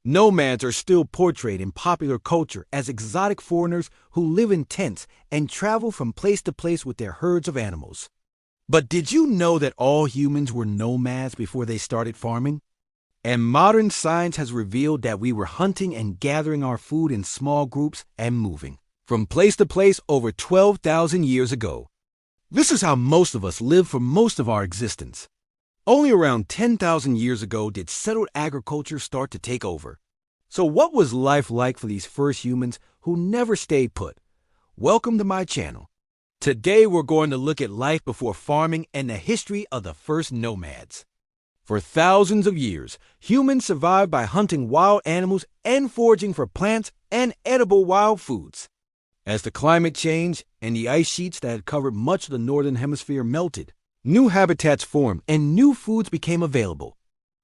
Nomads are still portrayed in popular culture as exotic foreigners who live in tents and travel from place to place with their herds of animals. But did you know that all humans were nomads before they started farming? And modern science has revealed that we were hunting and gathering our food in small groups and moving from place to place over 12,000 years ago. This is how most of us lived for most of our existence. Only around 10,000 years ago did settled agriculture start to take over. So what was life like for these first humans who never stayed put? Welcome to my channel. Today we're going to look at life before farming and the history of the first nomads. For thousands of years, humans survived by hunting wild animals and foraging for plants and edible wild foods. As the climate changed and the ice sheets that had covered much of the northern hemisphere melted, new habitats formed and new foods became available.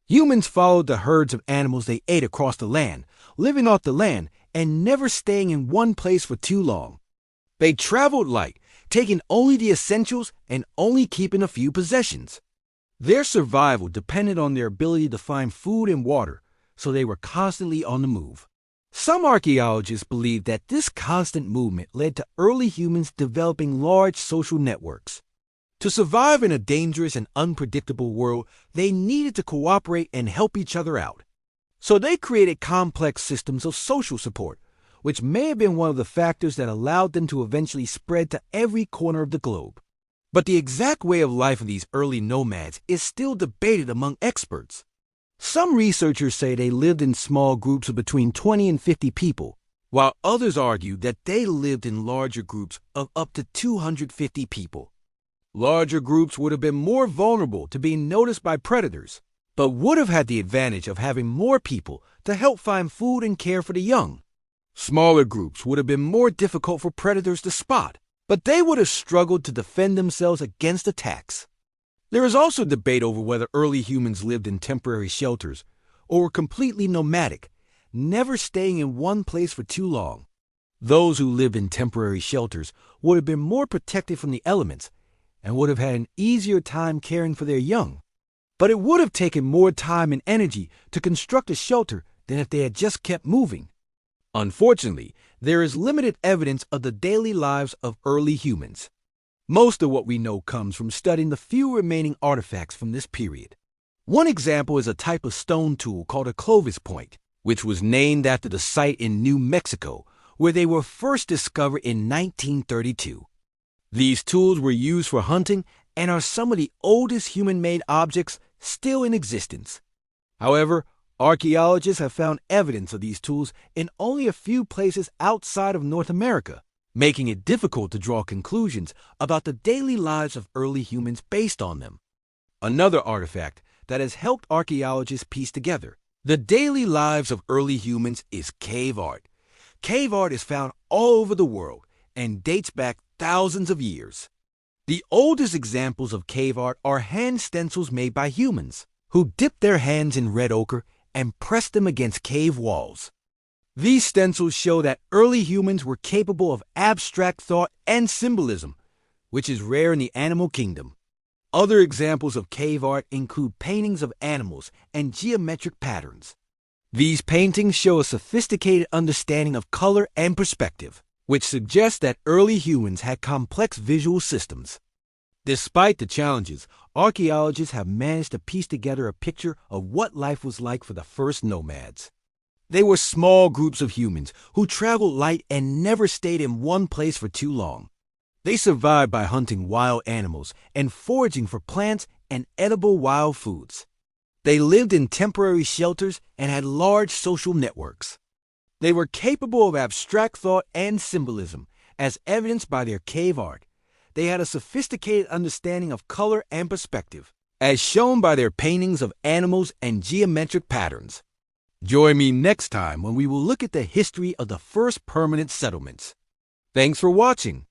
Humans followed the herds of animals they ate across the land, living off the land and never staying in one place for too long. They traveled light, taking only the essentials and only keeping a few possessions. Their survival depended on their ability to find food and water, so they were constantly on the move. Some archaeologists believe that this constant movement led to early humans developing large social networks. To survive in a dangerous and unpredictable world, they needed to cooperate and help each other out. So they created complex systems of social support, which may have been one of the factors that allowed them to eventually spread to every corner of the globe. But the exact way of life of these early nomads is still debated among experts. Some researchers say they lived in small groups of between 20 and 50 people, while others argue that they lived in larger groups of up to 250 people. Larger groups would have been more vulnerable to being noticed by predators, but would have had the advantage of having more people to help find food and care for the young. Smaller groups would have been more difficult for predators to spot, but they would have struggled to defend themselves against attacks. There is also debate over whether early humans lived in temporary shelters or were completely nomadic, never staying in one place for too long. Those who lived in temporary shelters would have been more protected from the elements and would have had an easier time caring for their young. But it would have taken more time and energy to construct a shelter than if they had just kept moving. Unfortunately, there is limited evidence of the daily lives of early humans. Most of what we know comes from studying the few remaining artifacts from this period. One example is a type of stone tool called a Clovis point, which was named after the site in New Mexico, where they were first discovered in 1932. These tools were used for hunting and are some of the oldest human-made objects still in existence. However, archaeologists have found evidence of these tools in only a few places outside of North America, making it difficult to draw conclusions about the daily lives of early humans based on them. Another artifact that has helped archaeologists piece together the daily lives of early humans is cave art. Cave art is found all over the world and dates back thousands of years. The oldest examples of cave art are hand stencils made by humans, who dipped their hands in red ochre and pressed them against cave walls. These stencils show that early humans were capable of abstract thought and symbolism, which is rare in the animal kingdom. Other examples of cave art include paintings of animals and geometric patterns. These paintings show a sophisticated understanding of color and perspective, which suggests that early humans had complex visual systems. Despite the challenges, archaeologists have managed to piece together a picture of what life was like for the first nomads. They were small groups of humans who traveled light and never stayed in one place for too long. They survived by hunting wild animals and foraging for plants and edible wild foods. They lived in temporary shelters and had large social networks. They were capable of abstract thought and symbolism, as evidenced by their cave art. They had a sophisticated understanding of color and perspective, as shown by their paintings of animals and geometric patterns. Join me next time when we will look at the history of the first permanent settlements. Thanks for watching.